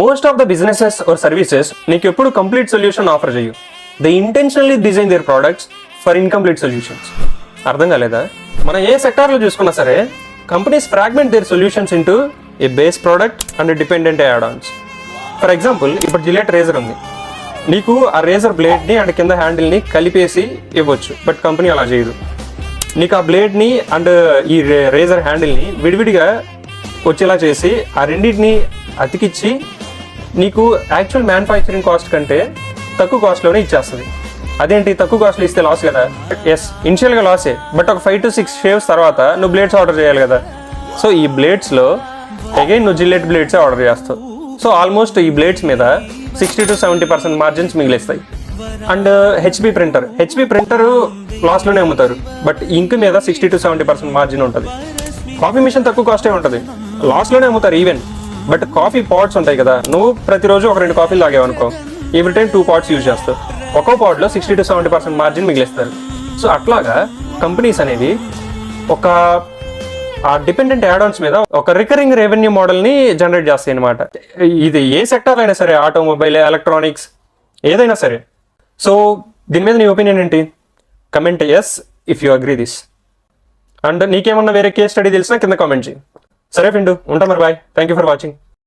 Most of the businesses or services నీకు ఎప్పుడు complete solution offer చేయు. They intentionally design their products for incomplete solutions. అర్థం కాలేదా? మనం ఏ సెక్టార్లో చూసుకున్నా సరే companies fragment their solutions into a base product and dependent add-ons. For example, ఇప్పుడు జిలెట్ రేజర్ ఉంది, నీకు ఆ రేజర్ బ్లేడ్ని అండ్ కింద హ్యాండిల్ని కలిపేసి ఇవ్వచ్చు, బట్ కంపెనీ అలా చేయదు. నీకు ఆ బ్లేడ్ని అండ్ ఈ రేజర్ హ్యాండిల్ని విడివిడిగా వచ్చేలా చేసి ఆ రెండింటిని అతికిచ్చి నీకు యాక్చువల్ మ్యానుఫ్యాక్చరింగ్ కాస్ట్ కంటే తక్కువ కాస్ట్లోనే ఇచ్చేస్తుంది. అదేంటి, తక్కువ కాస్ట్లో ఇస్తే లాస్ కదా? ఎస్, ఇనిషియల్గా లాసే, బట్ ఒక 5 to 6 షేవ్స్ తర్వాత నువ్వు బ్లేడ్స్ ఆర్డర్ చేయాలి కదా. సో ఈ బ్లేడ్స్లో అగైన్ నువ్వు జిల్లెట్ బ్లేడ్సే ఆర్డర్ చేస్తావు. సో ఆల్మోస్ట్ ఈ బ్లేడ్స్ మీద 60 to 70% మార్జిన్స్ మిగిలిస్తాయి. అండ్ హెచ్పి ప్రింటర్ లాస్లోనే అమ్ముతారు, బట్ ఇంక్ మీద 60 to 70% మార్జిన్ ఉంటుంది. కాఫీ మిషన్ తక్కువ కాస్టే ఉంటుంది, లాస్లోనే అమ్ముతారు ఈవెన్. బట్ కాఫీ పాట్స్ ఉంటాయి కదా, నువ్వు ప్రతిరోజు ఒక 2 కాఫీలు తాగేవనుకో, ఎవ్రీ టైం 2 పాట్స్ యూజ్ చేస్తావు, ఒక్కో పాట్లో 60 to 70% మార్జిన్ మిగిలిస్తారు. సో అట్లాగా కంపెనీస్ అనేవి ఒక డిపెండెంట్ యాడ్-ఆన్స్ మీద ఒక రికరింగ్ రెవెన్యూ మోడల్ని జనరేట్ చేస్తాయి అనమాట. ఇది ఏ సెక్టార్ అయినా సరే, ఆటోమొబైల్, ఎలక్ట్రానిక్స్, ఏదైనా సరే. సో దీని మీద నీ ఒపీనియన్ ఏంటి? Comment yes if you agree this. And నీకేమన్నా వేరే కేస్ స్టడీ తెలిసినా కింద కామెంట్ చేయి. సరే ఫ్రెండ్, ఉంటా మరి, bye. Thank you for watching.